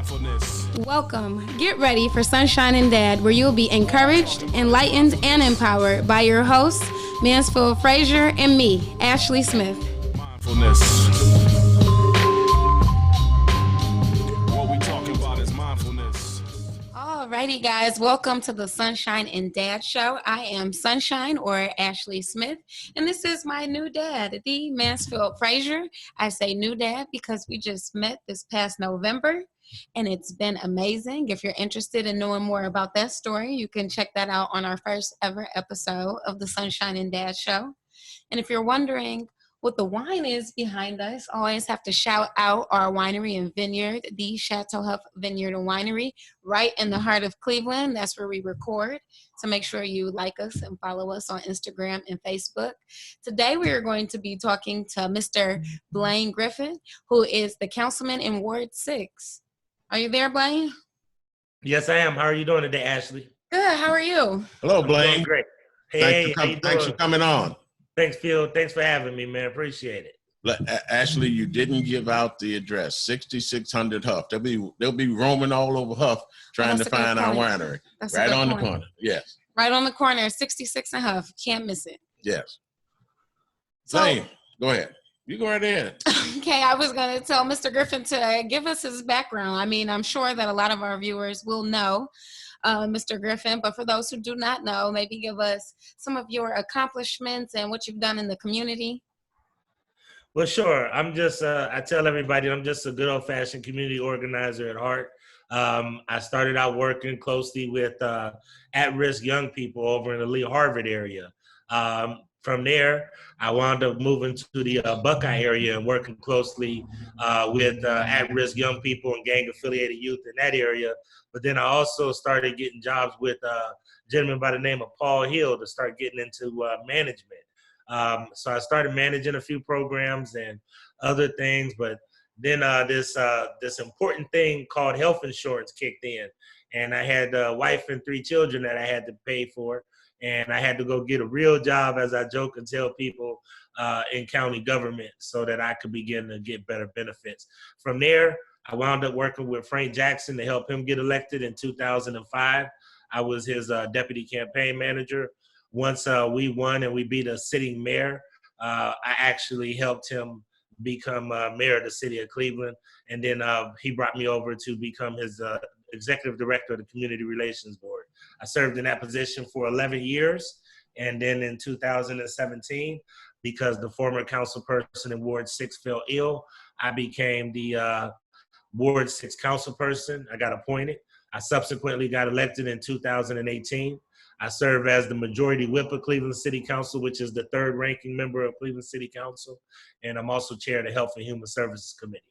Mindfulness. Welcome. Get ready for Sunshine and Dad, where you'll be encouraged, enlightened, and empowered by your hosts, Mansfield Frazier, and me, Ashley Smith. Mindfulness. What we talking about is mindfulness. Alrighty, guys. Welcome to the Sunshine and Dad Show. I am Sunshine, or Ashley Smith, and this is my new dad, the Mansfield Frazier. I say new dad because we just met this past November, and it's been amazing. If you're interested in knowing more about that story, you can check that out on our first ever episode of the Sunshine and Dad Show. And if you're wondering what the wine is behind us, I always have to shout out our winery and vineyard, the Chateau Huff Vineyard and Winery, right in the heart of Cleveland. That's where we record. So make sure you like us and follow us on Instagram and Facebook. Today we are going to be talking to Mr. Blaine Griffin, who is the councilman in Ward 6. Are you there, Blaine? Yes, I am. How are you doing today, Ashley? Good. How are you? Hello, I'm Blaine. doing great. Hey, Thanks for coming on. Thanks, Phil. Thanks for having me, man. Appreciate it. Ashley, you didn't give out the address. 6600 Huff. They'll be roaming all over Huff trying to find our winery. That's right on the corner. Yes. Right on the corner, 66 and Huff. Can't miss it. Yes. So, Blaine, go ahead. You go right ahead. Okay, I was going to tell Mr. Griffin to give us his background. I mean, I'm sure that a lot of our viewers will know Mr. Griffin, but for those who do not know, maybe give us some of your accomplishments and what you've done in the community. Well, sure. I'm just, I tell everybody, I'm just a good old-fashioned community organizer at heart. I started out working closely with at-risk young people over in the Lee Harvard area. From there, I wound up moving to the Buckeye area and working closely with at-risk young people and gang-affiliated youth in that area. But then I also started getting jobs with a gentleman by the name of Paul Hill to start getting into management. So I started managing a few programs and other things, but then this important thing called health insurance kicked in. And I had a wife and 3 children that I had to pay for. And I had to go get a real job, as I joke and tell people, in county government so that I could begin to get better benefits. From there, I wound up working with Frank Jackson to help him get elected in 2005. I was his deputy campaign manager. Once we won and we beat a sitting mayor, I actually helped him become mayor of the city of Cleveland. And then he brought me over to become his executive director of the Community Relations Board. I served in that position for 11 years. And then in 2017, because the former council person in Ward 6 fell ill, I became the Ward 6 council person. I got appointed. I subsequently got elected in 2018. I serve as the majority whip of Cleveland City Council, which is the 3rd ranking member of Cleveland City Council. And I'm also chair of the Health and Human Services Committee.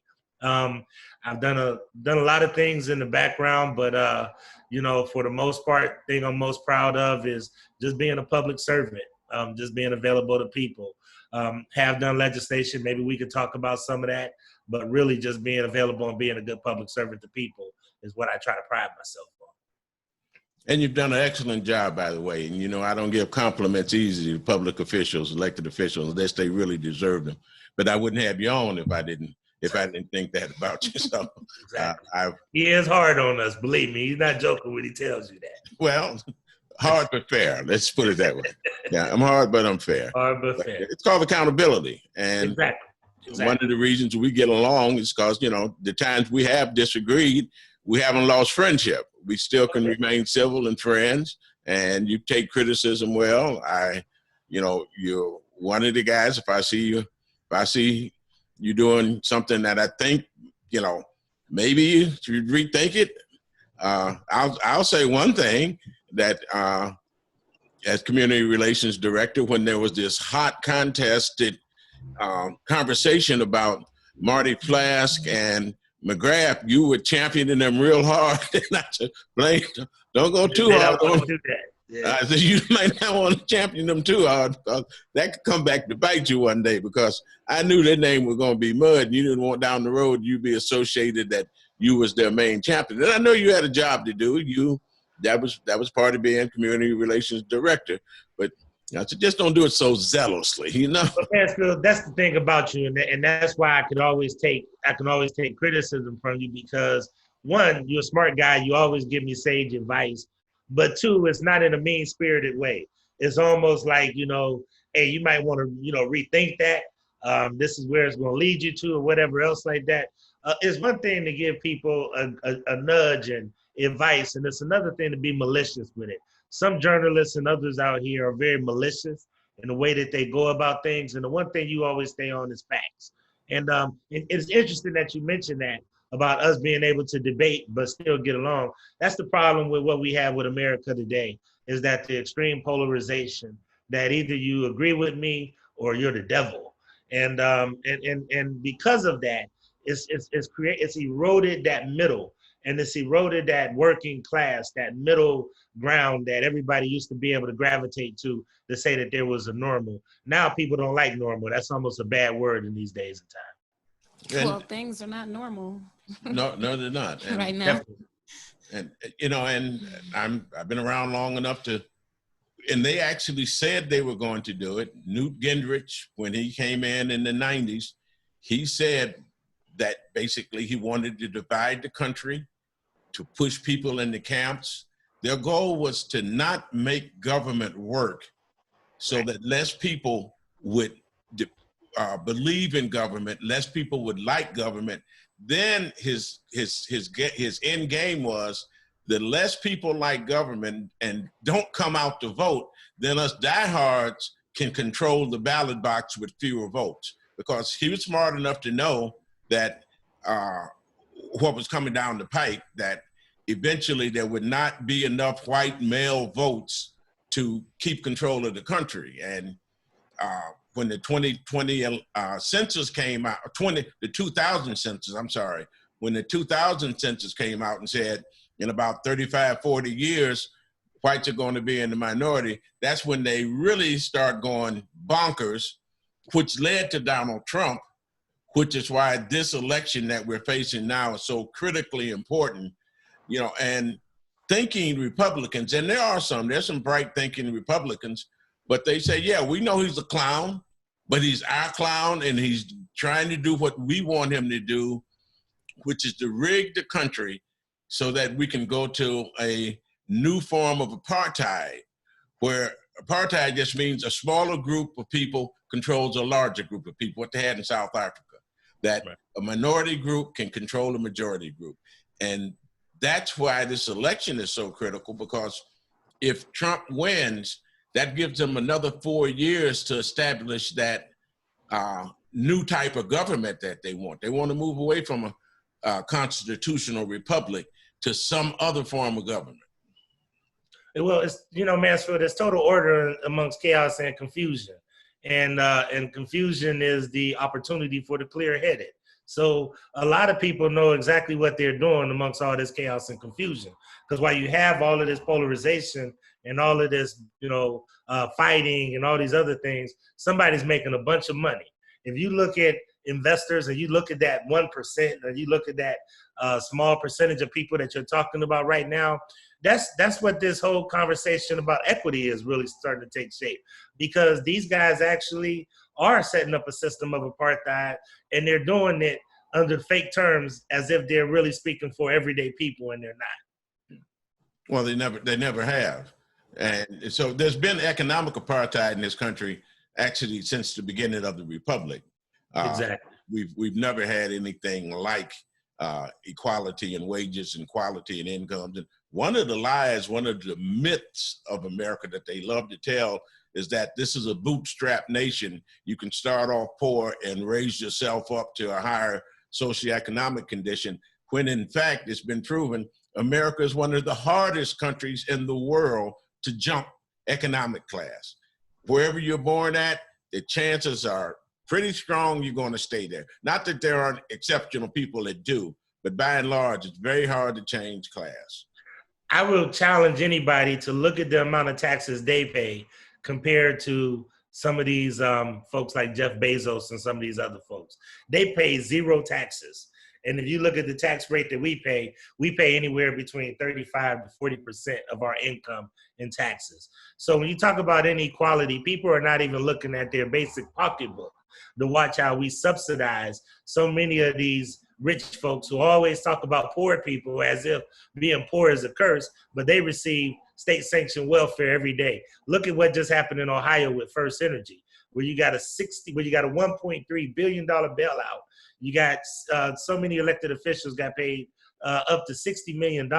I've done a lot of things in the background, but you know, for the most part, thing I'm most proud of is just being a public servant, just being available to people. Have done legislation, maybe we could talk about some of that, but really just being available and being a good public servant to people is what I try to pride myself on. And you've done an excellent job, by the way. And, you know, I don't give compliments easy to public officials, elected officials, unless they really deserve them. But I wouldn't have you on if I didn't think that about you. So exactly. He is hard on us, believe me. He's not joking when he tells you that. Well, hard but fair. Let's put it that way. Yeah, I'm hard, but I'm fair. Hard but fair. It's called accountability. And exactly. One of the reasons we get along is because, you know, the times we have disagreed, we haven't lost friendship. We still can remain civil and friends, and you take criticism well. You're one of the guys, if I see you doing something that I think, you know, maybe you should rethink it. I'll say one thing that as community relations director, when there was this hot contested conversation about Marty Flask and McGrath, you were championing them real hard. And I said, Blaine, don't go too hard on them. Yeah. I said, you might not want to champion them too hard, because that could come back to bite you one day, because I knew their name was going to be Mud, and you didn't want down the road you be associated that you was their main champion. And I know you had a job to do. That was part of being community relations director. But I said, just don't do it so zealously, you know. That's the thing about you, and that's why I can always take criticism from you, because one, you're a smart guy. You always give me sage advice. But two, it's not in a mean-spirited way. It's almost like, hey, you might want to, rethink that. This is where it's going to lead you to or whatever else like that. It's one thing to give people a nudge and advice, and it's another thing to be malicious with it. Some journalists and others out here are very malicious in the way that they go about things. And the one thing you always stay on is facts. And it's interesting that you mentioned that about us being able to debate but still get along. That's the problem with what we have with America today, is that the extreme polarization, that either you agree with me or you're the devil. And because of that, it's eroded that middle, and it's eroded that working class, that middle ground that everybody used to be able to gravitate to say that there was a normal. Now people don't like normal. That's almost a bad word in these days and time. Well, things are not normal. No, they're not. And, right now. and I've been around long enough and they actually said they were going to do it. Newt Gingrich, when he came in the 90s, he said that basically he wanted to divide the country, to push people into camps. Their goal was to not make government work so that less people would believe in government, less people would like government. Then his end game was the less people like government and don't come out to vote, then us diehards can control the ballot box with fewer votes. Because he was smart enough to know that what was coming down the pike, that eventually there would not be enough white male votes to keep control of the country. And when the 2020 census came out, the 2000 census, I'm sorry, when the 2000 census came out and said in about 35, 40 years, whites are going to be in the minority, that's when they really start going bonkers, which led to Donald Trump, which is why this election that we're facing now is so critically important, and thinking Republicans, and there's some bright thinking Republicans, but they say, yeah, we know he's a clown, but he's our clown and he's trying to do what we want him to do, which is to rig the country so that we can go to a new form of apartheid, where apartheid just means a smaller group of people controls a larger group of people, what they had in South Africa, that right. A minority group can control a majority group. And that's why this election is so critical, because if Trump wins, that gives them another 4 years to establish that new type of government that they want. They want to move away from a constitutional republic to some other form of government. Well, it's, Mansfield, there's total order amongst chaos and confusion. And confusion is the opportunity for the clear-headed. So a lot of people know exactly what they're doing amongst all this chaos and confusion. Because while you have all of this polarization and all of this, fighting and all these other things, somebody's making a bunch of money. If you look at investors and you look at that 1%, or you look at that small percentage of people that you're talking about right now, that's what this whole conversation about equity is really starting to take shape, because these guys actually are setting up a system of apartheid, and they're doing it under fake terms as if they're really speaking for everyday people, and they're not. Well, they never have. And so there's been economic apartheid in this country actually since the beginning of the republic. Exactly. We've never had anything like equality in wages and equality in incomes. And one of the lies, one of the myths of America that they love to tell is that this is a bootstrap nation. You can start off poor and raise yourself up to a higher socioeconomic condition, when in fact it's been proven America is one of the hardest countries in the world to jump economic class. Wherever you're born at, the chances are pretty strong you're going to stay there. Not that there aren't exceptional people that do, but by and large, it's very hard to change class. I will challenge anybody to look at the amount of taxes they pay compared to some of these folks like Jeff Bezos and some of these other folks. They pay zero taxes. And if you look at the tax rate that we pay anywhere between 35 to 40% of our income in taxes. So when you talk about inequality, people are not even looking at their basic pocketbook to watch how we subsidize so many of these rich folks who always talk about poor people as if being poor is a curse, but they receive state-sanctioned welfare every day. Look at what just happened in Ohio with First Energy, where you got a $1.3 billion bailout. You got so many elected officials got paid up to $60 million,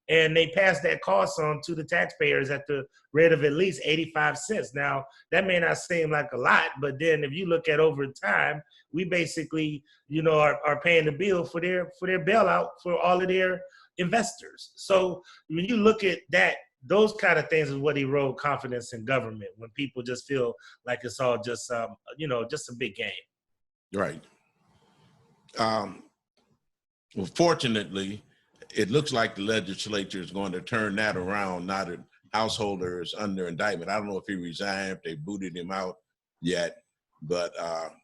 and they passed that cost on to the taxpayers at the rate of at least 85 cents. Now, that may not seem like a lot, but then if you look at over time, we basically, are paying the bill for their bailout for all of their investors. So when you look at that, those kind of things is what erode confidence in government, when people just feel like it's all just, just a big game. Right. Well, fortunately, it looks like the legislature is going to turn that around now that Householder is under indictment. I don't know if he resigned, if they booted him out yet, but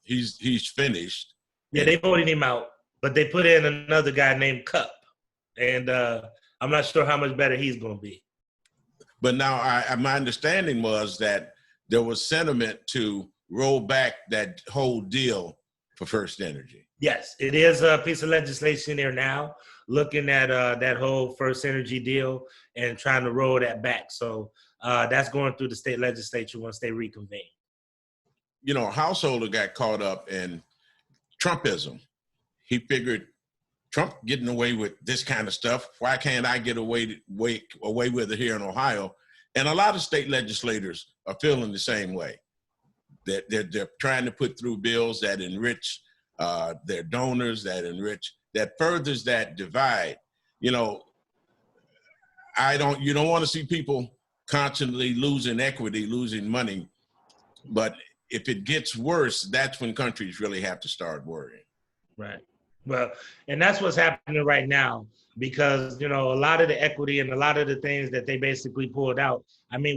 he's finished. Yeah, they voted him out, but they put in another guy named Cupp, and I'm not sure how much better he's going to be. But now my understanding was that there was sentiment to roll back that whole deal for First Energy. Yes, it is a piece of legislation there now, looking at that whole First Energy deal and trying to roll that back. So that's going through the state legislature once they reconvene. Householder got caught up in Trumpism. He figured, Trump getting away with this kind of stuff, why can't I get away with it here in Ohio? And a lot of state legislators are feeling the same way. They're trying to put through bills that enrich their donors, that furthers that divide. You don't want to see people constantly losing equity, losing money. But if it gets worse, that's when countries really have to start worrying. Right. Well, and that's what's happening right now, because, a lot of the equity and a lot of the things that they basically pulled out,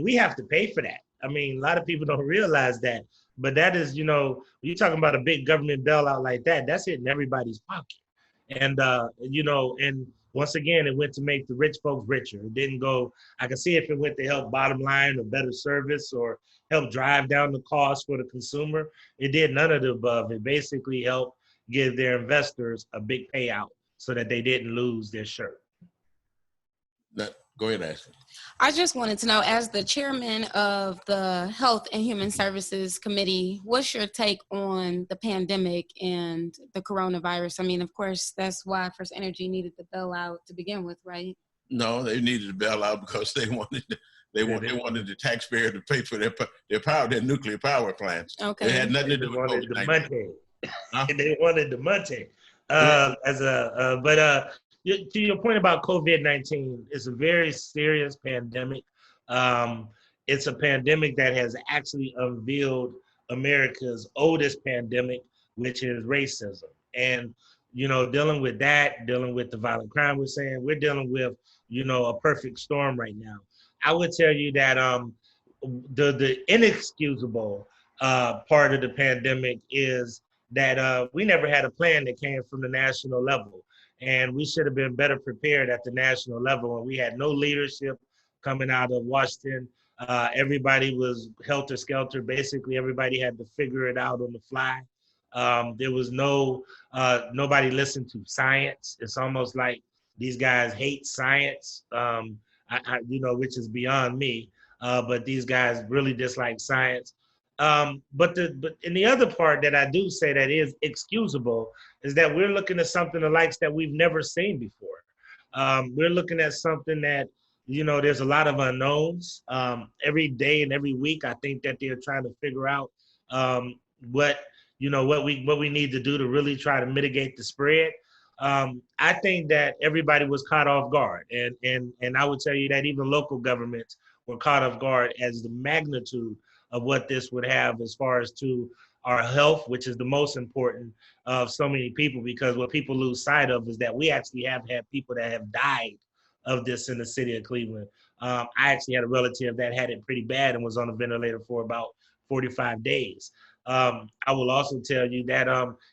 we have to pay for that. A lot of people don't realize that. But that is, when you're talking about a big government bailout like that, that's hitting everybody's pocket. And, and once again, it went to make the rich folks richer. It didn't go, I can see if it went to help bottom line or better service or help drive down the cost for the consumer. It did none of the above. It basically helped give their investors a big payout so that they didn't lose their shirt. Go ahead, Ashley. I just wanted to know, as the chairman of the Health and Human Services Committee, what's your take on the pandemic and the coronavirus? Of course, that's why First Energy needed the bailout to begin with, right? No, they needed the bailout because they wanted the taxpayer to pay for their nuclear power plants. Okay. It had nothing to do with the money. Huh? They wanted the money. To your point about COVID-19, it's a very serious pandemic. It's a pandemic that has actually unveiled America's oldest pandemic, which is racism. And, dealing with that, dealing with the violent crime we're dealing with, a perfect storm right now. I would tell you that the inexcusable part of the pandemic is that we never had a plan that came from the national level. And we should have been better prepared at the national level when we had no leadership coming out of Washington. Everybody was helter-skelter. Basically, everybody had to figure it out on the fly. There was nobody listened to science. It's almost like these guys hate science, which is beyond me. But these guys really dislike science. But in the other part that I do say that is excusable is that we're looking at something the likes that we've never seen before. We're looking at something that, there's a lot of unknowns. Every day and every week, I think that they're trying to figure out what we need to do to really try to mitigate the spread. I think that everybody was caught off guard, and I would tell you that even local governments were caught off guard as the magnitude of what this would have as far as to our health, which is the most important of so many people, because what people lose sight of is that we actually have had people that have died of this in the city of Cleveland. I actually had a relative that had it pretty bad and was on a ventilator for about 45 days. I will also tell you that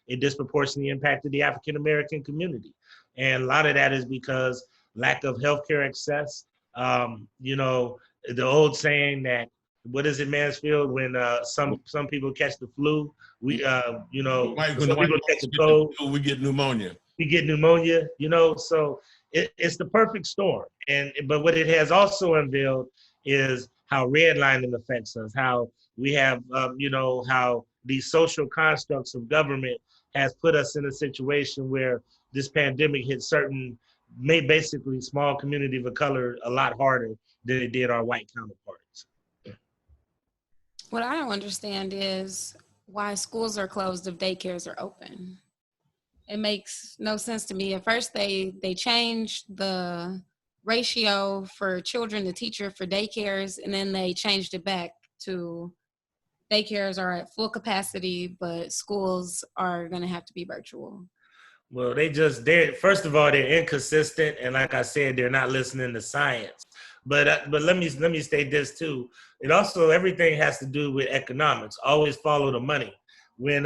it disproportionately impacted the African-American community. And a lot of that is because lack of healthcare access. The old saying that, what is it, Mansfield, when some people catch the flu, some people catch the cold. We get pneumonia. we get pneumonia, you know, so it's the perfect storm. But what it has also unveiled is how redlining affects us, how we have, you know, how these social constructs of government has put us in a situation where this pandemic hit certain, made basically small communities of color a lot harder than it did our white counterparts. What I don't understand is why schools are closed if daycares are open. It makes no sense to me. At first, they changed the ratio for children to teacher for daycares, and then they changed it back to daycares are at full capacity, but schools are going to have to be virtual. Well, they're first of all, they're inconsistent, and like I said, they're not listening to science. But let me state this too. It also, everything has to do with economics. Always follow the money. When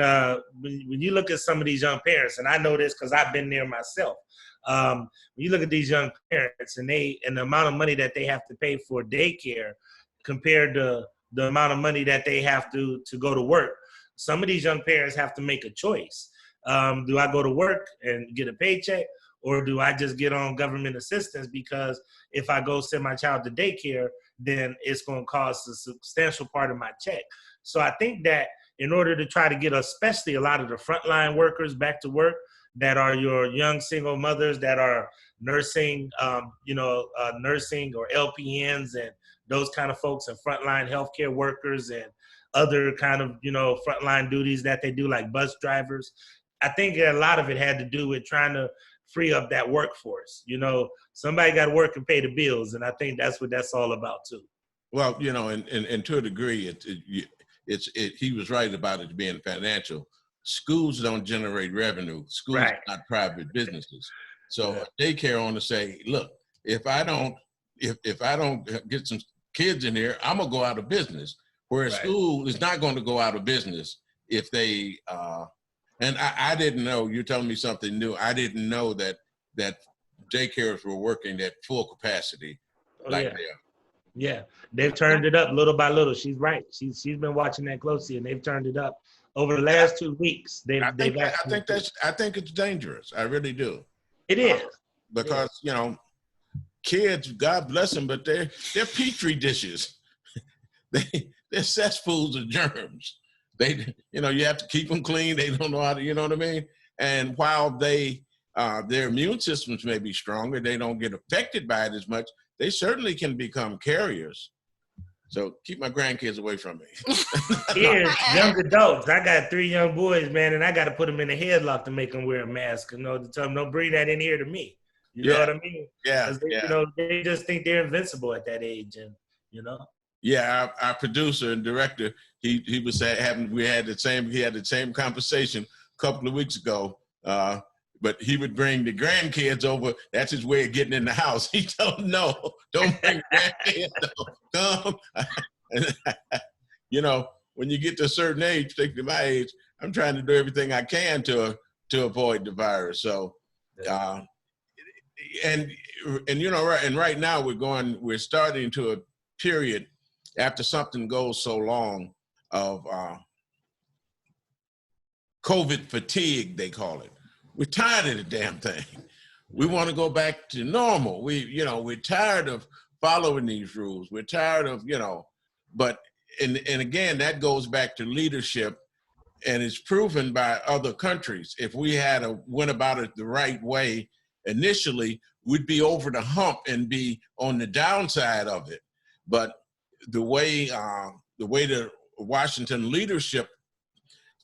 you look at some of these young parents, and I know this because I've been there myself. When you look at these young parents and the amount of money that they have to pay for daycare compared to the amount of money that they have to go to work, some of these young parents have to make a choice. Do I go to work and get a paycheck, or do I just get on government assistance? Because if I go send my child to daycare, then it's going to cost a substantial part of my check. So I think that in order to try to get especially a lot of the frontline workers back to work, that are your young single mothers that are nursing, nursing or LPNs and those kind of folks, and frontline healthcare workers and other kind of, you know, frontline duties that they do, like bus drivers. I think a lot of it had to do with trying to free up that workforce. You know, somebody got to work and pay the bills, and I think that's what that's all about too. Well, you know, and to a degree, he was right about it being financial. Schools don't generate revenue. Schools Right. are not private businesses. So daycare owner say, look, if I don't get some kids in here, I'm gonna go out of business. Whereas school is not going to go out of business if they. And I didn't know. You're telling me something new. I didn't know that daycares were working at full capacity. Yeah, they've turned it up little by little. She's right. She's been watching that closely, and they've turned it up over the last 2 weeks. I think it's dangerous. I really do. It is because you know, kids, God bless them, but they're petri dishes. They're cesspools of germs. You have to keep them clean. They don't know how to, you know what I mean? And while their immune systems may be stronger, they don't get affected by it as much. They certainly can become carriers. So keep my grandkids away from me. Kids, young adults. I got 3 young boys, man, and I got to put them in a headlock to make them wear a mask. You know, to tell them, don't bring that in here to me. You know what I mean? Yeah. You know, they just think they're invincible at that age, and you know. Yeah, our producer and director, he was saying he had the same conversation a couple of weeks ago. But he would bring the grandkids over. That's his way of getting in the house. He told them, no, don't bring grandkids. Come. You know, when you get to a certain age, particularly my age, I'm trying to do everything I can to avoid the virus. So, and you know, right now we're starting to a period after something goes so long of COVID fatigue, they call it. We're tired of the damn thing. We want to go back to normal. We're tired of following these rules. We're tired of, but and again, that goes back to leadership, and it's proven by other countries. If we went about it the right way initially, we'd be over the hump and be on the downside of it. But the way the Washington leadership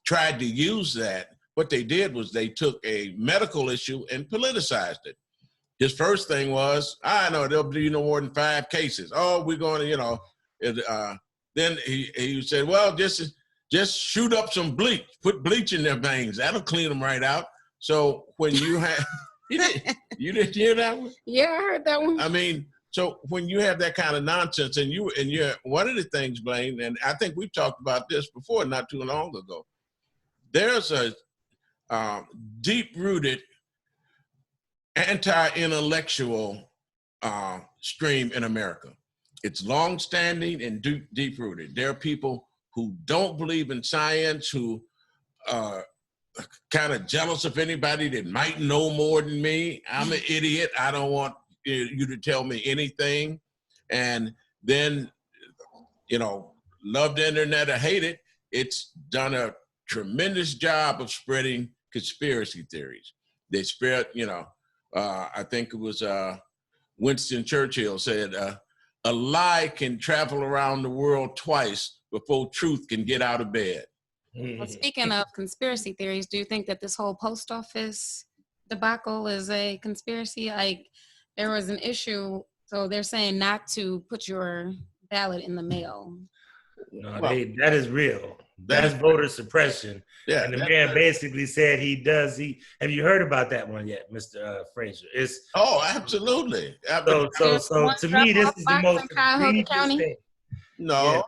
tried to use that, what they did was they took a medical issue and politicized it. His first thing was, I know there'll be no more than 5 cases. Oh, we're going to, then he said, well, just shoot up some bleach, put bleach in their veins. That'll clean them right out. So when you have, you didn't hear that one? Yeah, I heard that one. I mean, so when you have that kind of nonsense, and you're one of the things, Blaine, and I think we've talked about this before, not too long ago. There's a deep-rooted anti-intellectual stream in America. It's long-standing and deep-rooted. There are people who don't believe in science, who kind of jealous of anybody that might know more than me. I'm an idiot. I don't want you to tell me anything. And then, love the internet or hate it, it's done a tremendous job of spreading conspiracy theories. They spread, I think it was Winston Churchill said, a lie can travel around the world twice before truth can get out of bed. Well, speaking of conspiracy theories, do you think that this whole post office debacle is a conspiracy? Like, there was an issue, so they're saying not to put your ballot in the mail. No, that is real. That's voter suppression. Yeah, and the man basically said have you heard about that one yet, Mr. Frazier? Absolutely. So to me, this is the most egregious thing. No,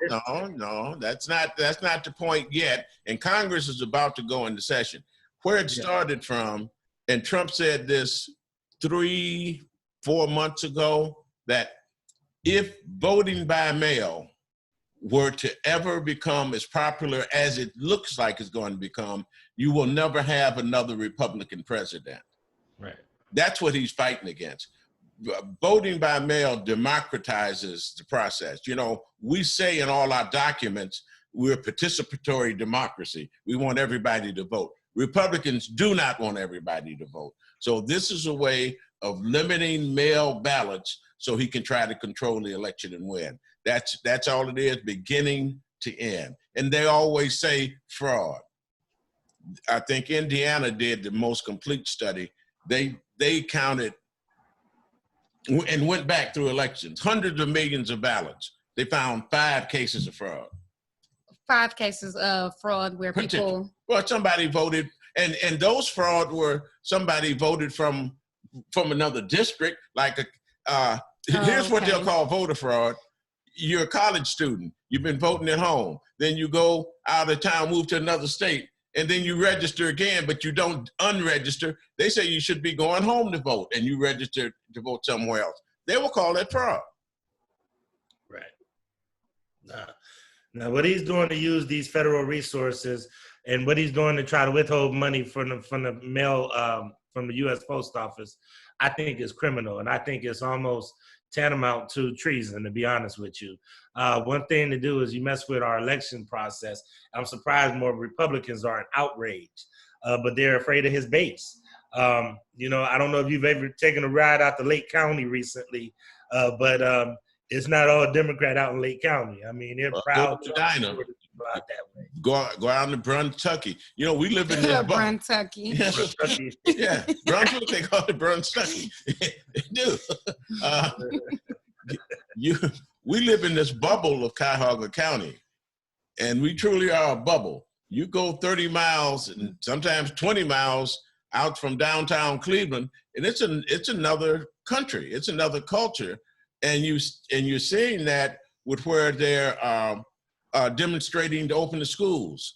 that's not the point yet. And Congress is about to go into session. Where it started from, and Trump said this 3-4 months ago, that if voting by mail were to ever become as popular as it looks like it's going to become, you will never have another Republican president. Right. That's what he's fighting against. Voting by mail democratizes the process. We say in all our documents, we're a participatory democracy. We want everybody to vote. Republicans do not want everybody to vote. So this is a way of limiting mail ballots so he can try to control the election and win. That's all it is, beginning to end. And they always say fraud. I think Indiana did the most complete study. They counted and went back through elections, hundreds of millions of ballots. They found 5 cases of fraud. 5 cases of fraud where people... Well, somebody voted, and those fraud were somebody voted from another district. Here's what they'll call voter fraud. You're a college student. You've been voting at home. Then you go out of town, move to another state, and then you register again, but you don't unregister. They say you should be going home to vote, and you register to vote somewhere else. They will call that fraud. Right. Now, what he's doing to use these federal resources, and what he's doing to try to withhold money from the mail from the U.S. Post Office, I think is criminal, and I think it's almost tantamount to treason, to be honest with you. One thing to do is you mess with our election process. I'm surprised more Republicans aren't outraged, but they're afraid of his base. I don't know if you've ever taken a ride out to Lake County recently, but it's not all Democrat out in Lake County. I mean, they're proud to out that way. Go out to Bruntucky. We live in this Bruntucky. Yeah, Brunswick, they call it Bruntucky. They do. We live in this bubble of Cuyahoga County, and we truly are a bubble. You go 30 miles and sometimes 20 miles out from downtown Cleveland, and it's another country. It's another culture, and you're seeing that with where they're demonstrating to open the schools.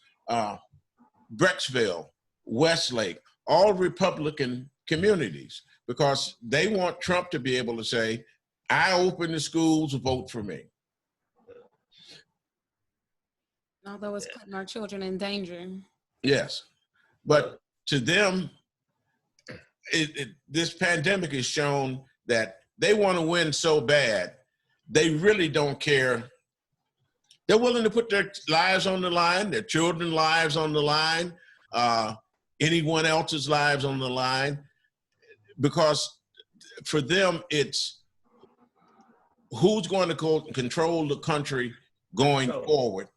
Brecksville, Westlake, all Republican communities, because they want Trump to be able to say, I open the schools, vote for me. Although it's putting our children in danger. Yes, but to them, this pandemic has shown that they want to win so bad, they really don't care. They're willing to put their lives on the line, their children's lives on the line, anyone else's lives on the line, because for them, it's who's going to control the country going forward.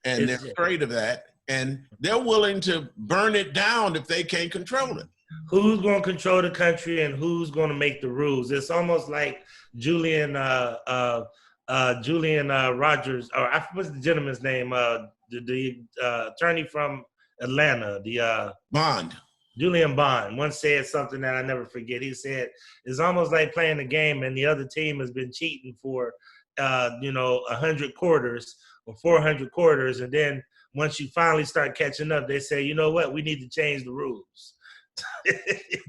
And they're afraid of that. And they're willing to burn it down if they can't control it. Who's going to control the country and who's going to make the rules? It's almost like Julian Rogers, or what's the gentleman's name? The attorney from Atlanta, Bond. Julian Bond once said something that I never forget. He said, it's almost like playing a game and the other team has been cheating for, 100 quarters or 400 quarters. And then once you finally start catching up, they say, you know what, we need to change the rules. You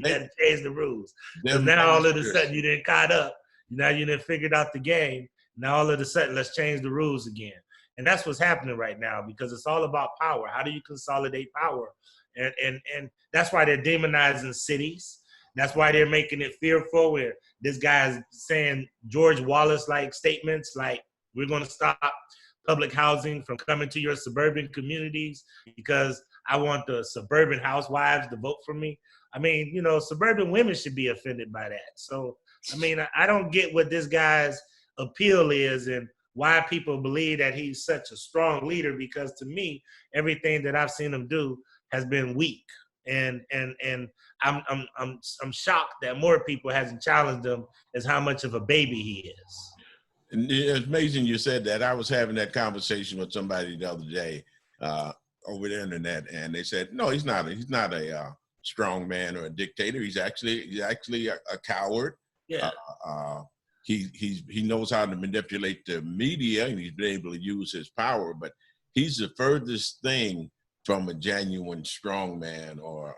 got to change the rules. Because now all of a sudden you didn't caught up. Now you didn't figured out the game. Now all of a sudden, let's change the rules again. And that's what's happening right now, because it's all about power. How do you consolidate power? And that's why they're demonizing cities. That's why they're making it fearful, where this guy is saying George Wallace-like statements like, we're going to stop public housing from coming to your suburban communities because I want the suburban housewives to vote for me. I mean, you know, suburban women should be offended by that. So, I mean, I don't get what this guy's appeal is and why people believe that he's such a strong leader, because to me, everything that I've seen him do has been weak. And I'm shocked that more people hasn't challenged him as how much of a baby he is. And it's amazing you said that. I was having that conversation with somebody the other day over the internet, and they said, no, he's not a strong man or a dictator. He's actually a coward. Yeah. He knows how to manipulate the media, and he's been able to use his power, but he's the furthest thing from a genuine strong man or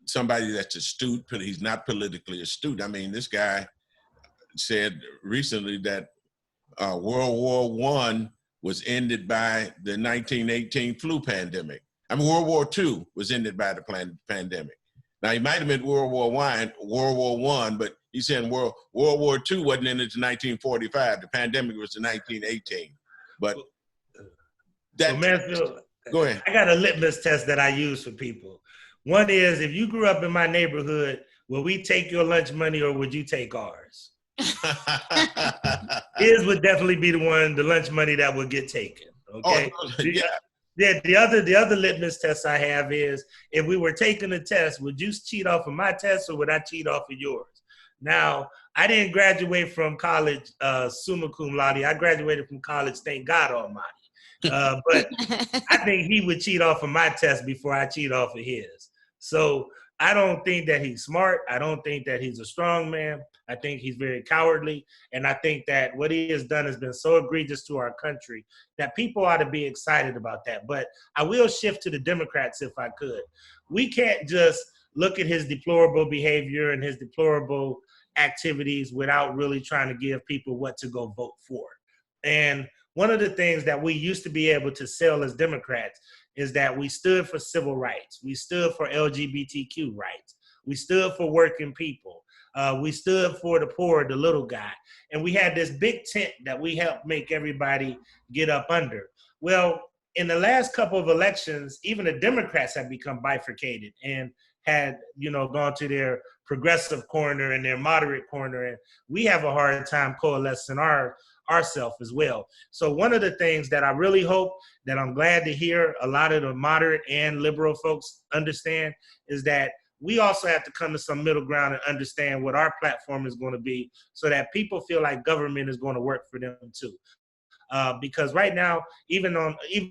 somebody that's astute, but he's not politically astute. I mean, this guy said recently that World War I was ended by the 1918 flu pandemic. I mean, World War II was ended by the pandemic. Now, he might have meant World War I, but he's saying World War II wasn't ended in 1945. The pandemic was in 1918. But that, so Mansfield, go ahead. I got a litmus test that I use for people. One is, if you grew up in my neighborhood, will we take your lunch money or would you take ours? His would definitely be the lunch money that would get taken. Okay. Oh, yeah. Yeah, the other litmus test I have is, if we were taking a test, would you cheat off of my test or would I cheat off of yours? Now, I didn't graduate from college summa cum laude. I graduated from college, thank God Almighty. But I think he would cheat off of my test before I cheat off of his. So I don't think that he's smart. I don't think that he's a strong man. I think he's very cowardly. And I think that what he has done has been so egregious to our country that people ought to be excited about that. But I will shift to the Democrats if I could. We can't just look at his deplorable behavior and his deplorable activities without really trying to give people what to go vote for. And one of the things that we used to be able to sell as Democrats is that we stood for civil rights. We stood for LGBTQ rights. We stood for working people. We stood for the poor, the little guy. And we had this big tent that we helped make everybody get up under. Well, in the last couple of elections, even the Democrats have become bifurcated and had, gone to their progressive corner and their moderate corner. And we have a hard time coalescing ourselves as well. So one of the things that I really hope that I'm glad to hear a lot of the moderate and liberal folks understand is that we also have to come to some middle ground and understand what our platform is going to be so that people feel like government is going to work for them too. Because right now, even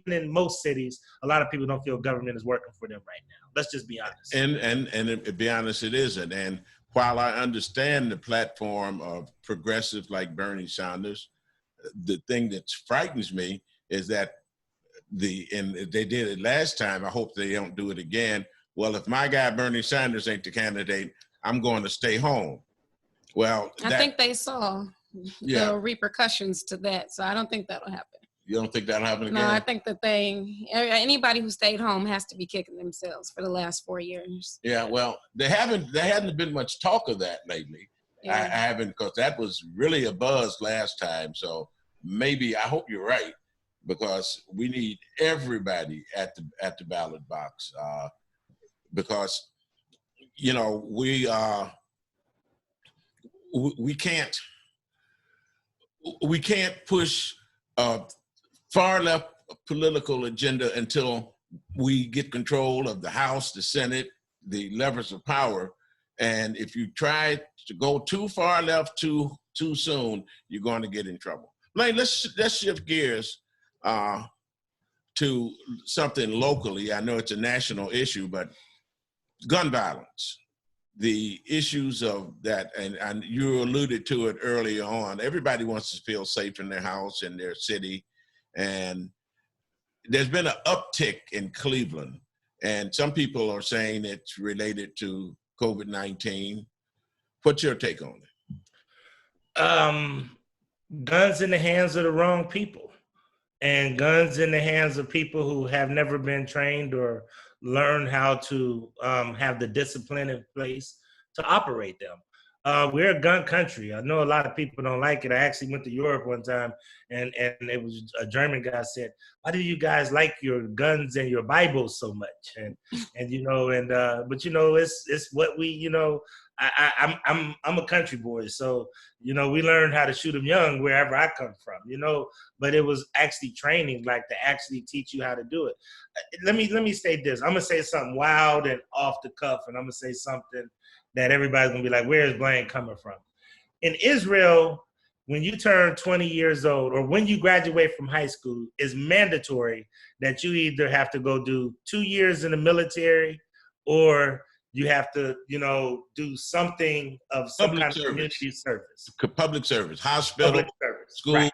in most cities, a lot of people don't feel government is working for them right now. Let's just be honest. And to be honest, it isn't. And while I understand the platform of progressive like Bernie Sanders, the thing that frightens me is that and they did it last time. I hope they don't do it again. Well, if my guy Bernie Sanders ain't the candidate, I'm going to stay home. Well, I think they saw the repercussions to that, so I don't think that'll happen. You don't think that'll happen again? No, I think that anybody who stayed home has to be kicking themselves for the last 4 years. Yeah, well, there hasn't been much talk of that lately. Yeah. I haven't, because that was really a buzz last time. So maybe, I hope you're right, because we need everybody at the ballot box. Because we can't push a far left political agenda until we get control of the House, the Senate, the levers of power. And if you try to go too far left too soon, you're going to get in trouble. Blaine, let's shift gears to something locally. I know it's a national issue, but gun violence, the issues of that, and you alluded to it earlier on. Everybody wants to feel safe in their house, in their city, and there's been an uptick in Cleveland, and some people are saying it's related to COVID-19. What's your take on it? Guns in the hands of the wrong people. and guns in the hands of people who have never been trained or learned how to have the discipline in place to operate them. We're a gun country. I know a lot of people don't like it. I actually went to Europe one time, and it was a German guy said, "Why do you guys like your guns and your Bibles so much?" And but it's what we I'm a country boy, so we learned how to shoot them young wherever I come from, but it was actually training, like to actually teach you how to do it. Let me say this. I'm gonna say something wild and off the cuff, and I'm gonna say something that everybody's gonna be like, "Where is Blaine coming from?" In Israel, when you turn 20 years old or when you graduate from high school, it's mandatory that you either have to go do 2 years in the military or you have to, do something of some Public kind service. of community service. Public service, hospital, Public service. school. Right.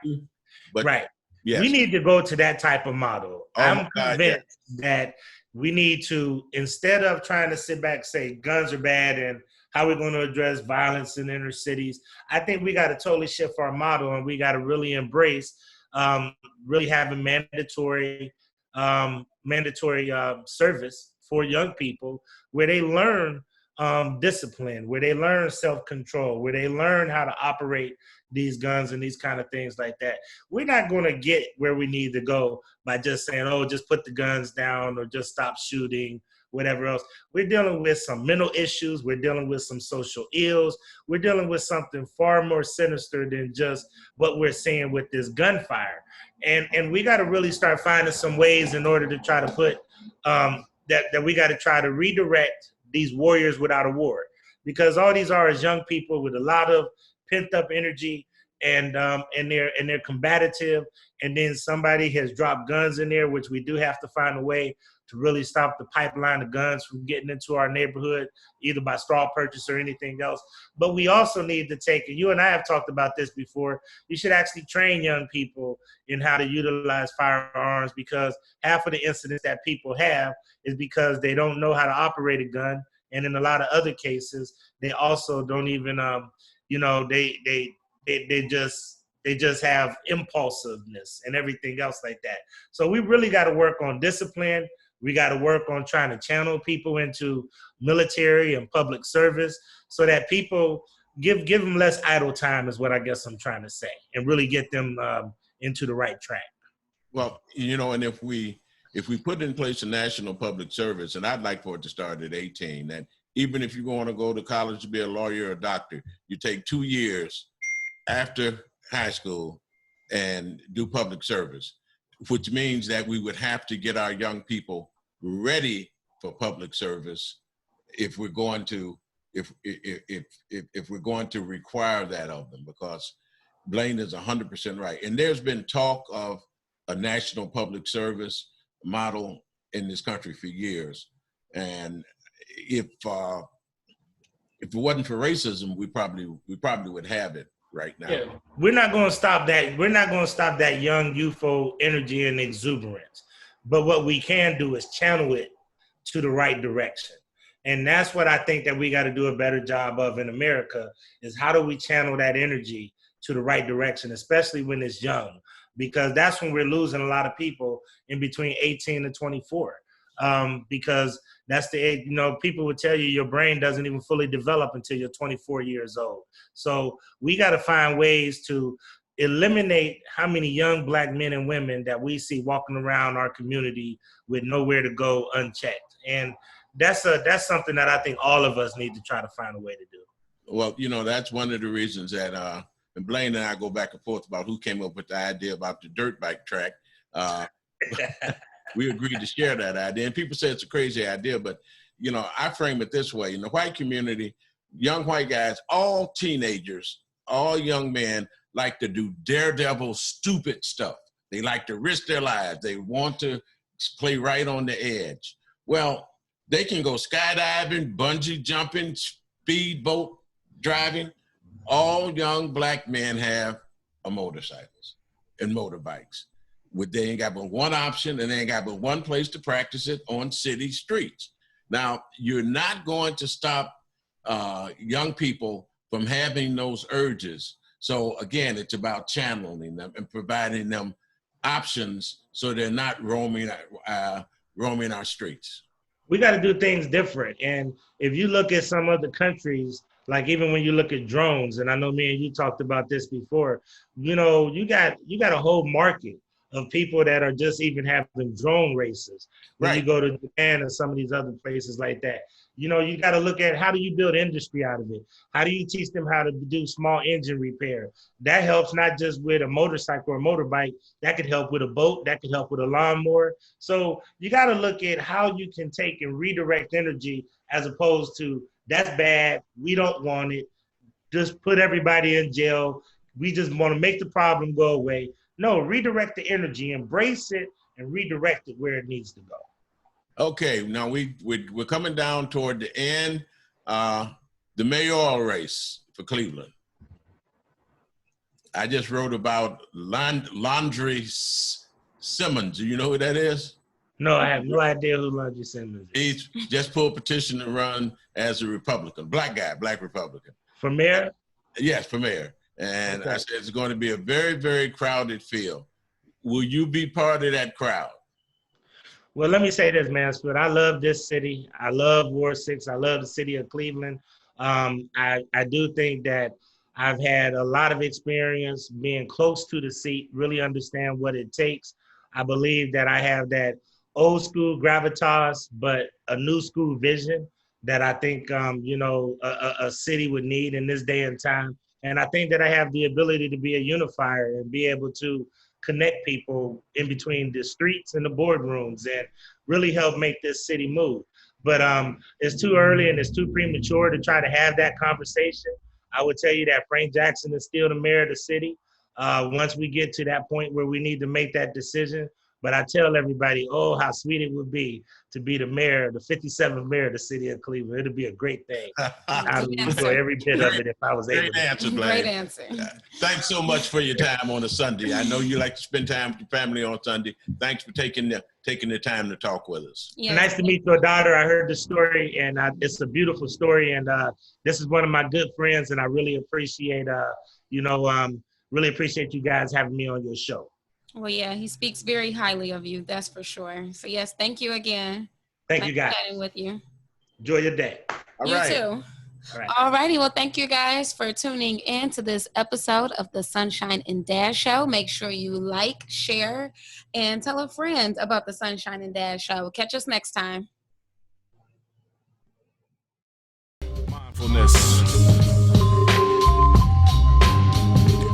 But Right. yes. We need to go to that type of model. Oh I'm my God, convinced that we need to, instead of trying to sit back and say guns are bad and how we're going to address violence in inner cities, I think we got to totally shift our model, and we got to really embrace really having mandatory service for young people where they learn discipline, where they learn self-control, where they learn how to operate these guns and these kind of things like that. We're not going to get where we need to go by just saying, "Oh, just put the guns down," or just stop shooting, whatever else. We're dealing with some mental issues. We're dealing with some social ills. We're dealing with something far more sinister than just what we're seeing with this gunfire. And we got to really start finding some ways in order to try to put that we got to try to redirect these warriors without a war, because all these are is young people with a lot of pent up energy, and they're combative, and then somebody has dropped guns in there, which we do have to find a way to really stop the pipeline of guns from getting into our neighborhood, either by straw purchase or anything else. But we also need to take, and you and I have talked about this before, you should actually train young people in how to utilize firearms, because half of the incidents that people have is because they don't know how to operate a gun. And in a lot of other cases, they also don't even, they just have impulsiveness and everything else like that. So we really got to work on discipline. We got to work on trying to channel people into military and public service so that people give them less idle time, is what I guess I'm trying to say, and really get them into the right track. Well, and if we put in place a national public service, and I'd like for it to start at 18, that even if you want to go to college to be a lawyer or a doctor, you take 2 years after high school and do public service, which means that we would have to get our young people ready for public service if we're going to if we're going to require that of them, because Blaine is 100% right. And there's been talk of a national public service model in this country for years. And if it wasn't for racism, we probably would have it right now. Yeah, we're not going to stop that. We're not going to stop that young, youthful energy and exuberance. But what we can do is channel it to the right direction. And that's what I think that we got to do a better job of in America, is how do we channel that energy to the right direction, especially when it's young, because that's when we're losing a lot of people in between 18 and 24. Because that's the age, people would tell you your brain doesn't even fully develop until you're 24 years old. So we got to find ways to eliminate how many young Black men and women that we see walking around our community with nowhere to go unchecked. And that's something that I think all of us need to try to find a way to do. Well, that's one of the reasons that and Blaine and I go back and forth about who came up with the idea about the dirt bike track. We agreed to share that idea. And people say it's a crazy idea, but, I frame it this way. In the white community, young white guys, all teenagers, all young men like to do daredevil, stupid stuff. They like to risk their lives. They want to play right on the edge. Well, they can go skydiving, bungee jumping, speedboat driving. All young Black men have motorcycles and motorbikes. They ain't got but one option, and they ain't got but one place to practice it, on city streets. Now, you're not going to stop young people from having those urges. So again, it's about channeling them and providing them options so they're not roaming our streets. We got to do things different. And if you look at some other countries, like even when you look at drones, and I know me and you talked about this before, you got a whole market of people that are just even having drone races. When you go to Japan and some of these other places like that, you got to look at how do you build industry out of it? How do you teach them how to do small engine repair? That helps not just with a motorcycle or motorbike, that could help with a boat, that could help with a lawnmower. So you got to look at how you can take and redirect energy as opposed to that's bad, we don't want it, just put everybody in jail, we just want to make the problem go away. No, redirect the energy, embrace it, and redirect it where it needs to go. Okay, now we're coming down toward the end. The mayoral race for Cleveland. I just wrote about Laundry Simmons. Do you know who that is? No, I have no idea who Laundry Simmons is. He's just pulled a petition to run as a Republican, black Republican. For mayor? Yes, for mayor. And okay. I said it's going to be a very, very crowded field. Will you be part of that crowd? Well, let me say this, Mansfield. I love this city. I love Ward 6. I love the city of Cleveland. I do think that I've had a lot of experience being close to the seat, really understand what it takes. I believe that I have that old school gravitas, but a new school vision that I think, a city would need in this day and time. And I think that I have the ability to be a unifier and be able to connect people in between the streets and the boardrooms and really help make this city move. But it's too early and it's too premature to try to have that conversation. I would tell you that Frank Jackson is still the mayor of the city. Once we get to that point where we need to make that decision, but I tell everybody, oh, how sweet it would be to be the mayor, the 57th mayor of the city of Cleveland. It'd be a great thing. I would enjoy every bit of it if I was able to. Great answer, Blaine. Great answer. Thanks so much for your time on a Sunday. I know you like to spend time with your family on Sunday. Thanks for taking the time to talk with us. Yeah. Nice to meet your daughter. I heard the story, and it's a beautiful story. And this is one of my good friends, and I really appreciate, really appreciate you guys having me on your show. Well, yeah, he speaks very highly of you, that's for sure. So, yes, thank you again. Thank you, guys. Chatting with you. Enjoy your day. All you right. too. Right. All righty. Well, thank you guys for tuning in to this episode of the Sunshine and Dad Show. Make sure you like, share, and tell a friend about the Sunshine and Dad Show. Catch us next time. Mindfulness.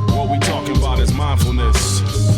What we talking about is mindfulness.